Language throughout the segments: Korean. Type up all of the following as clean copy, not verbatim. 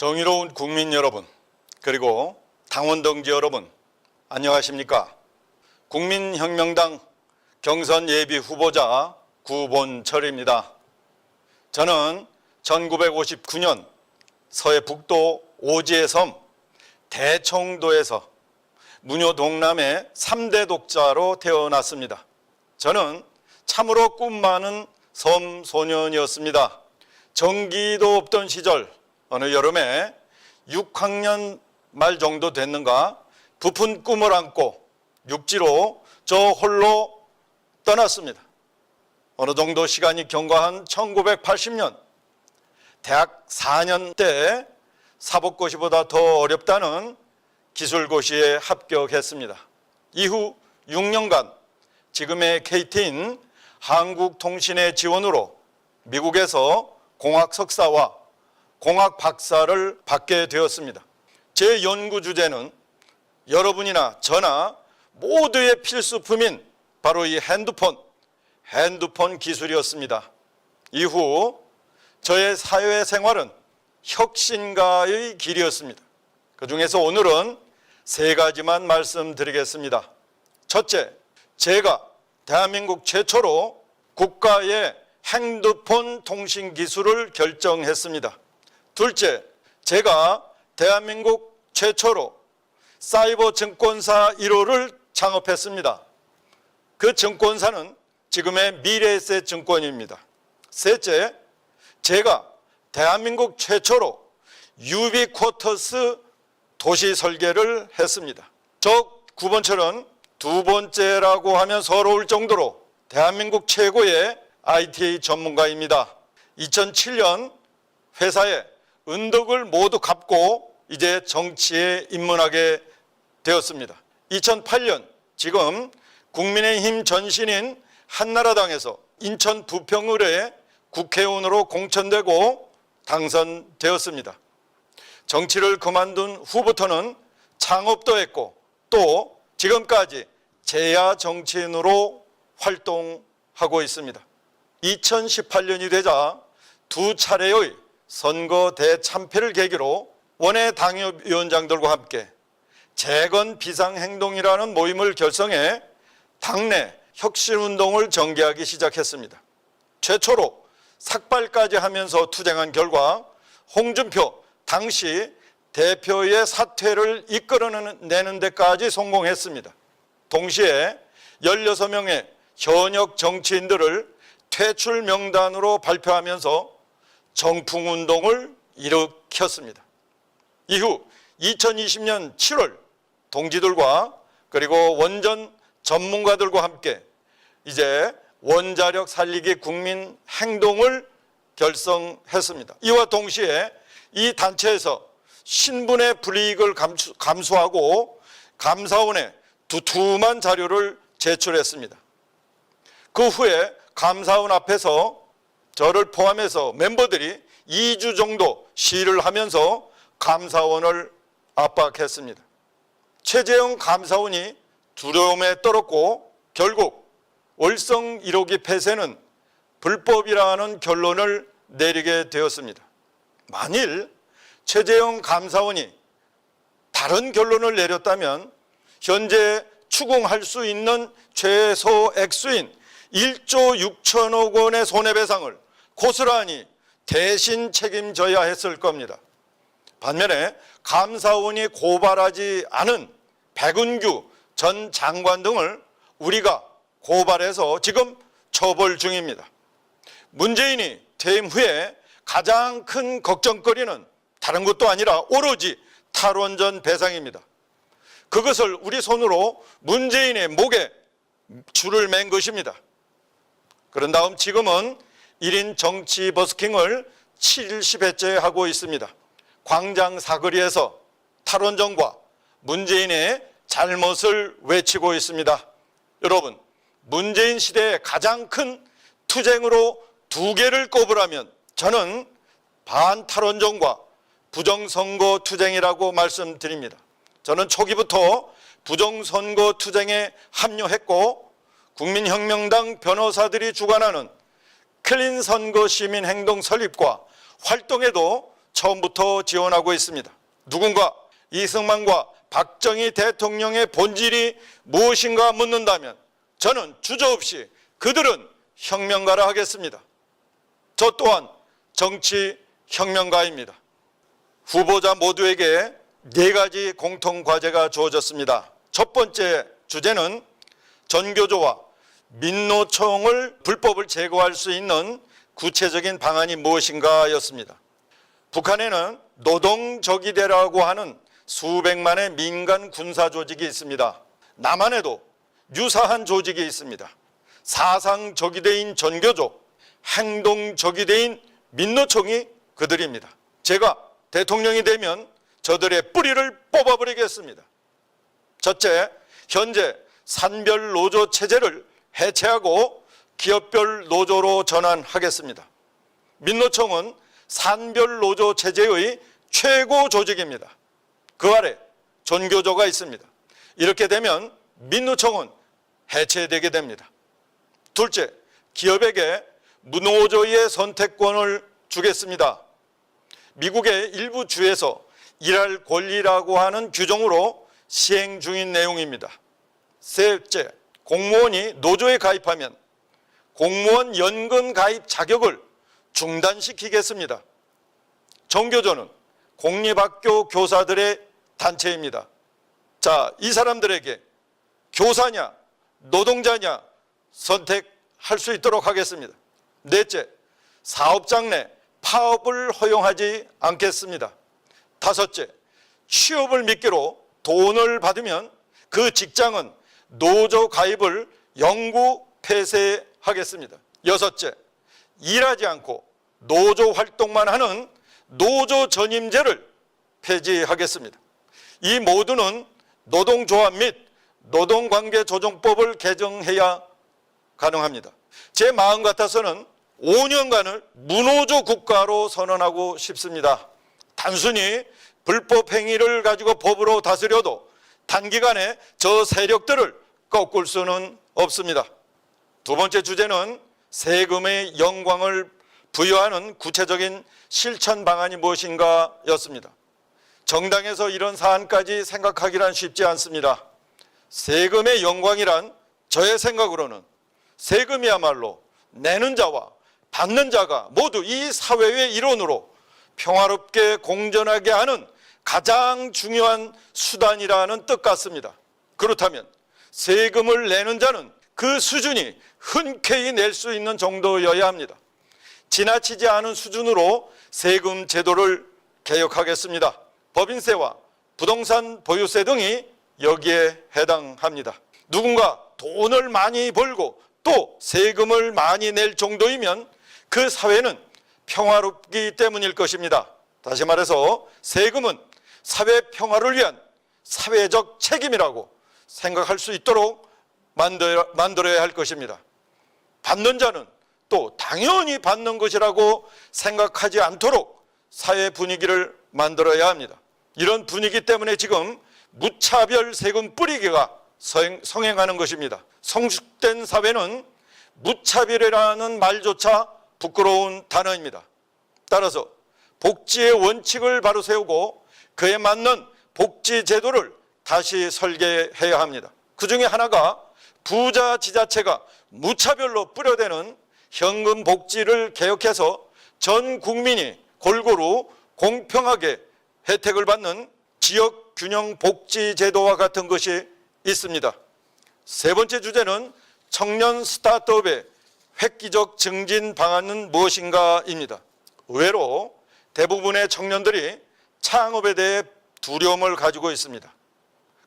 정의로운 국민 여러분, 그리고 당원 동지 여러분, 안녕하십니까? 국민혁명당 경선 예비 후보자 구본철입니다. 저는 1959년 서해북도 오지의 섬 대청도에서 무녀 동남의 3대 독자로 태어났습니다. 저는 참으로 꿈 많은 섬 소년이었습니다. 전기도 없던 시절 어느 여름에 6학년 말 정도 됐는가 부푼 꿈을 안고 육지로 저 홀로 떠났습니다. 어느 정도 시간이 경과한 1980년 대학 4년 때 사법고시보다 더 어렵다는 기술고시에 합격했습니다. 이후 6년간 지금의 KT인 한국통신의 지원으로 미국에서 공학 석사와 공학 박사를 받게 되었습니다. 제 연구 주제는 여러분이나 저나 모두의 필수품인 바로 이 핸드폰 기술이었습니다. 이후 저의 사회생활은 혁신가의 길이었습니다. 그중에서 오늘은 세 가지만 말씀드리겠습니다. 첫째, 제가 대한민국 최초로 국가의 핸드폰 통신 기술을 결정했습니다. 둘째, 제가 대한민국 최초로 사이버 증권사 1호를 창업했습니다. 그 증권사는 지금의 미래에셋 증권입니다. 셋째, 제가 대한민국 최초로 유비쿼터스 도시 설계를 했습니다. 저 구본철은 두 번째라고 하면 서러울 정도로 대한민국 최고의 IT 전문가입니다. 2007년 회사에 은덕을 모두 갚고 이제 정치에 입문하게 되었습니다. 2008년 지금 국민의힘 전신인 한나라당에서 인천 부평을의 국회의원으로 공천되고 당선되었습니다. 정치를 그만둔 후부터는 창업도 했고 또 지금까지 재야 정치인으로 활동하고 있습니다. 2018년이 되자 두 차례의 선거 대참패를 계기로 원외 당협위원장들과 함께 재건 비상행동이라는 모임을 결성해 당내 혁신운동을 전개하기 시작했습니다. 최초로 삭발까지 하면서 투쟁한 결과 홍준표 당시 대표의 사퇴를 이끌어내는 데까지 성공했습니다. 동시에 16명의 현역 정치인들을 퇴출 명단으로 발표하면서 정풍운동을 일으켰습니다. 이후 2020년 7월 동지들과 그리고 원전 전문가들과 함께 이제 원자력 살리기 국민 행동을 결성했습니다. 이와 동시에 이 단체에서 신분의 불이익을 감수하고 감사원에 두툼한 자료를 제출했습니다. 그 후에 감사원 앞에서 저를 포함해서 멤버들이 2주 정도 시위를 하면서 감사원을 압박했습니다. 최재형 감사원이 두려움에 떨었고 결국 월성 1호기 폐쇄는 불법이라는 결론을 내리게 되었습니다. 만일 최재형 감사원이 다른 결론을 내렸다면 현재 추궁할 수 있는 최소 액수인 1조 6천억 원의 손해배상을 고스란히 대신 책임져야 했을 겁니다. 반면에 감사원이 고발하지 않은 백운규 전 장관 등을 우리가 고발해서 지금 처벌 중입니다. 문재인이 퇴임 후에 가장 큰 걱정거리는 다른 것도 아니라 오로지 탈원전 배상입니다. 그것을 우리 손으로 문재인의 목에 줄을 맨 것입니다. 그런 다음 지금은 1인 정치 버스킹을 70회째 하고 있습니다. 광장 사거리에서 탈원전과 문재인의 잘못을 외치고 있습니다. 여러분, 문재인 시대의 가장 큰 투쟁으로 두 개를 꼽으라면 저는 반탈원전과 부정선거 투쟁이라고 말씀드립니다. 저는 초기부터 부정선거 투쟁에 합류했고 국민혁명당 변호사들이 주관하는 클린 선거 시민행동 설립과 활동에도 처음부터 지원하고 있습니다. 누군가 이승만과 박정희 대통령의 본질이 무엇인가 묻는다면 저는 주저없이 그들은 혁명가라 하겠습니다. 저 또한 정치 혁명가입니다. 후보자 모두에게 4가지 공통 과제가 주어졌습니다. 첫 번째 주제는 전교조와 민노총을 불법을 제거할 수 있는 구체적인 방안이 무엇인가였습니다. 북한에는 노동적이대라고 하는 수백만의 민간 군사 조직이 있습니다. 남한에도 유사한 조직이 있습니다. 사상적이대인 전교조, 행동적이대인 민노총이 그들입니다. 제가 대통령이 되면 저들의 뿌리를 뽑아버리겠습니다. 첫째, 현재 산별 노조 체제를 해체하고 기업별 노조로 전환하겠습니다. 민노총은 산별 노조 체제의 최고 조직입니다. 그 아래 전교조가 있습니다. 이렇게 되면 민노총은 해체되게 됩니다. 둘째, 기업에게 무노조의 선택권을 주겠습니다. 미국의 일부 주에서 일할 권리라고 하는 규정으로 시행 중인 내용입니다. 셋째, 공무원이 노조에 가입하면 공무원 연금 가입 자격을 중단시키겠습니다. 전교조는 공립학교 교사들의 단체입니다. 자, 이 사람들에게 교사냐 노동자냐 선택할 수 있도록 하겠습니다. 넷째, 사업장 내 파업을 허용하지 않겠습니다. 다섯째, 취업을 미끼로 돈을 받으면 그 직장은 노조 가입을 영구 폐쇄하겠습니다. 여섯째, 일하지 않고 노조 활동만 하는 노조 전임제를 폐지하겠습니다. 이 모두는 노동조합 및 노동관계조정법을 개정해야 가능합니다. 제 마음 같아서는 5년간을 무노조 국가로 선언하고 싶습니다. 단순히 불법 행위를 가지고 법으로 다스려도 단기간에 저 세력들을 꺾을 수는 없습니다. 두 번째 주제는 세금의 영광을 부여하는 구체적인 실천 방안이 무엇인가 였습니다. 정당에서 이런 사안까지 생각하기란 쉽지 않습니다. 세금의 영광이란 저의 생각으로는 세금이야말로 내는 자와 받는 자가 모두 이 사회의 일원으로 평화롭게 공존하게 하는 가장 중요한 수단이라는 뜻 같습니다. 그렇다면 세금을 내는 자는 그 수준이 흔쾌히 낼 수 있는 정도여야 합니다. 지나치지 않은 수준으로 세금 제도를 개혁하겠습니다. 법인세와 부동산 보유세 등이 여기에 해당합니다. 누군가 돈을 많이 벌고 또 세금을 많이 낼 정도이면 그 사회는 평화롭기 때문일 것입니다. 다시 말해서 세금은 사회 평화를 위한 사회적 책임이라고 생각할 수 있도록 만들어야 할 것입니다. 받는 자는 또 당연히 받는 것이라고 생각하지 않도록 사회 분위기를 만들어야 합니다. 이런 분위기 때문에 지금 무차별 세금 뿌리기가 성행하는 것입니다. 성숙된 사회는 무차별이라는 말조차 부끄러운 단어입니다. 따라서 복지의 원칙을 바로 세우고 그에 맞는 복지 제도를 다시 설계해야 합니다. 그 중에 하나가 부자 지자체가 무차별로 뿌려대는 현금 복지를 개혁해서 전 국민이 골고루 공평하게 혜택을 받는 지역 균형 복지 제도와 같은 것이 있습니다. 세 번째 주제는 청년 스타트업의 획기적 증진 방안은 무엇인가입니다. 의외로 대부분의 청년들이 창업에 대해 두려움을 가지고 있습니다.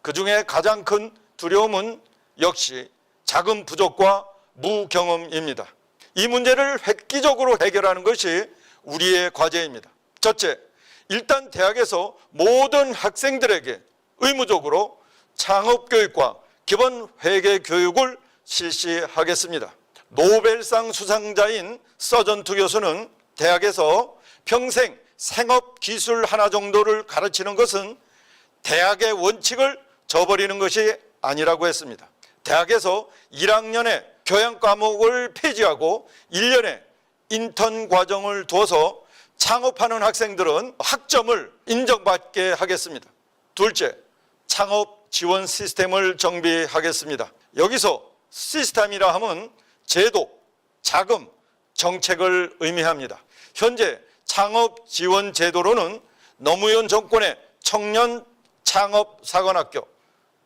그 중에 가장 큰 두려움은 역시 자금 부족과 무경험입니다. 이 문제를 획기적으로 해결하는 것이 우리의 과제입니다. 첫째, 일단 대학에서 모든 학생들에게 의무적으로 창업교육과 기본 회계 교육을 실시하겠습니다. 노벨상 수상자인 서전투 교수는 대학에서 평생 생업기술 하나 정도를 가르치는 것은 대학의 원칙을 저버리는 것이 아니라고 했습니다. 대학에서 1학년에 교양 과목을 폐지하고 1년에 인턴 과정을 두어서 창업하는 학생들은 학점을 인정받게 하겠습니다. 둘째, 창업 지원 시스템을 정비하겠습니다. 여기서 시스템이라 하면 제도, 자금, 정책을 의미합니다. 현재 창업 지원 제도로는 노무현 정권의 청년 창업사관학교,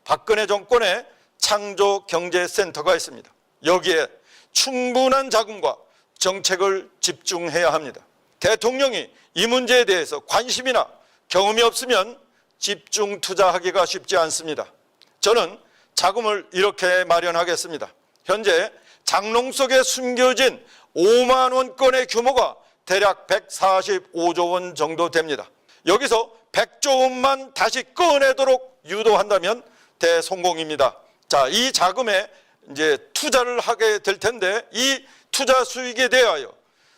박근혜 정권의 창조경제센터가 있습니다. 여기에 충분한 자금과 정책을 집중해야 합니다. 대통령이 이 문제에 대해서 관심이나 경험이 없으면 집중 투자하기가 쉽지 않습니다. 저는 자금을 이렇게 마련하겠습니다. 현재 장롱 속에 숨겨진 5만 원권의 규모가 대략 145조 원 정도 됩니다. 여기서 100조 원만 다시 꺼내도록 유도한다면 대성공입니다. 자, 이 자금에 이제 투자를 하게 될 텐데 이 투자 수익에 대하여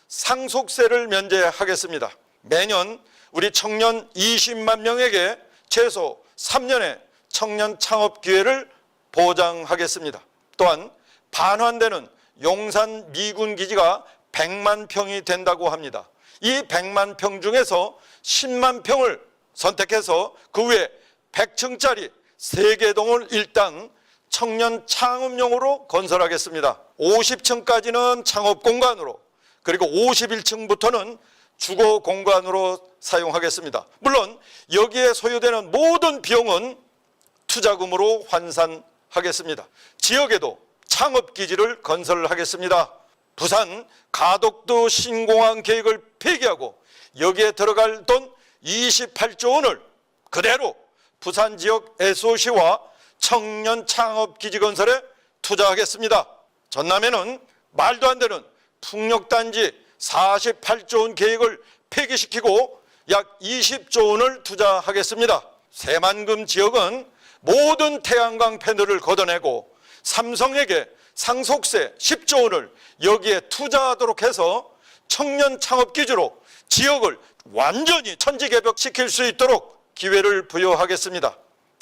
상속세를 면제하겠습니다. 매년 우리 청년 20만 명에게 최소 3년의 청년 창업 기회를 보장하겠습니다. 또한 반환되는 용산 미군 기지가 100만 평이 된다고 합니다. 이 100만 평 중에서 10만 평을 선택해서 그 외에 100층짜리 3개동을 일단 청년 창업용으로 건설하겠습니다. 50층까지는 창업 공간으로, 그리고 51층부터는 주거 공간으로 사용하겠습니다. 물론 여기에 소요되는 모든 비용은 투자금으로 환산하겠습니다. 지역에도 창업기지를 건설하겠습니다. 부산 가덕도 신공항 계획을 폐기하고 여기에 들어갈 돈 28조 원을 그대로 부산 지역 SOC와 청년 창업기지 건설에 투자하겠습니다. 전남에는 말도 안 되는 풍력단지 48조 원 계획을 폐기시키고 약 20조 원을 투자하겠습니다. 새만금 지역은 모든 태양광 패널을 걷어내고 삼성에게 상속세 10조 원을 여기에 투자하도록 해서 청년 창업기지로 지역을 완전히 천지개벽시킬 수 있도록 기회를 부여하겠습니다.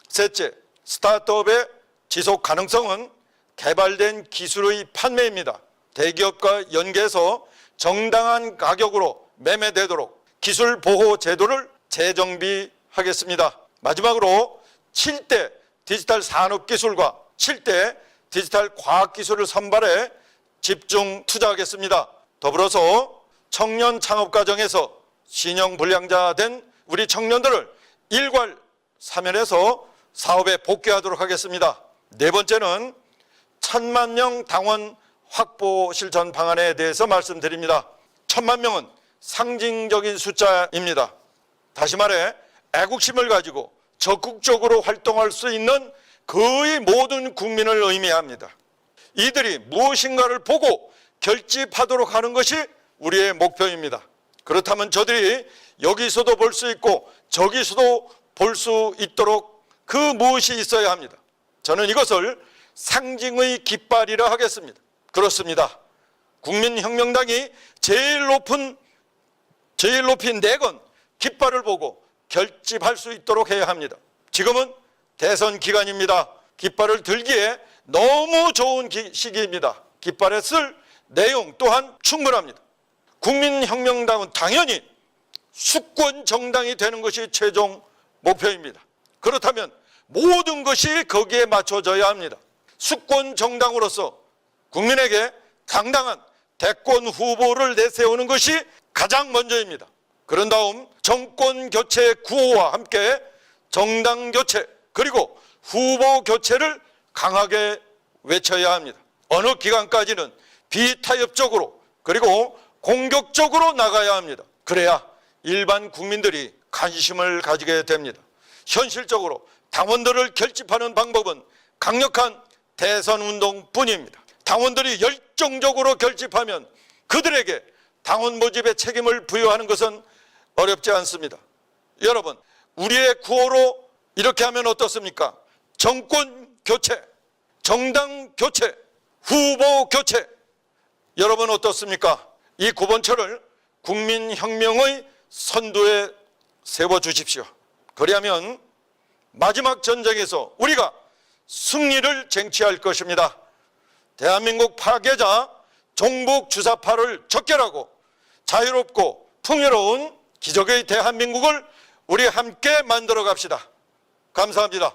셋째, 스타트업의 지속 가능성은 개발된 기술의 판매입니다. 대기업과 연계해서 정당한 가격으로 매매되도록 기술 보호 제도를 재정비하겠습니다. 마지막으로 7대 디지털 산업기술과 7대 디지털 과학기술을 선발해 집중 투자하겠습니다. 더불어서 청년 창업과정에서 신용불량자 된 우리 청년들을 일괄 사면해서 사업에 복귀하도록 하겠습니다. 네 번째는 1,000만 명 당원 확보 실천 방안에 대해서 말씀드립니다. 1,000만 명은 상징적인 숫자입니다. 다시 말해 애국심을 가지고 적극적으로 활동할 수 있는 거의 모든 국민을 의미합니다. 이들이 무엇인가를 보고 결집하도록 하는 것이 우리의 목표입니다. 그렇다면 저들이 여기서도 볼 수 있고 저기서도 볼 수 있도록 그 무엇이 있어야 합니다. 저는 이것을 상징의 깃발이라 하겠습니다. 그렇습니다. 국민혁명당이 제일 높이 내건 깃발을 보고 결집할 수 있도록 해야 합니다. 지금은 대선 기간입니다. 깃발을 들기에 너무 좋은 시기입니다. 깃발에 쓸 내용 또한 충분합니다. 국민혁명당은 당연히 수권 정당이 되는 것이 최종 목표입니다. 그렇다면 모든 것이 거기에 맞춰져야 합니다. 수권 정당으로서 국민에게 당당한 대권 후보를 내세우는 것이 가장 먼저입니다. 그런 다음 정권 교체 구호와 함께 정당 교체 그리고 후보 교체를 강하게 외쳐야 합니다. 어느 기간까지는 비타협적으로 그리고 공격적으로 나가야 합니다. 그래야 일반 국민들이 관심을 가지게 됩니다. 현실적으로 당원들을 결집하는 방법은 강력한 대선운동뿐입니다. 당원들이 열정적으로 결집하면 그들에게 당원 모집의 책임을 부여하는 것은 어렵지 않습니다. 여러분, 우리의 구호로 이렇게 하면 어떻습니까? 정권 교체, 정당 교체, 후보 교체. 여러분 어떻습니까? 이 9번처를 국민혁명의 선두에 세워주십시오. 그리하면 마지막 전쟁에서 우리가 승리를 쟁취할 것입니다. 대한민국 파괴자 종북 주사파를 적결하고 자유롭고 풍요로운 기적의 대한민국을 우리 함께 만들어 갑시다. 감사합니다.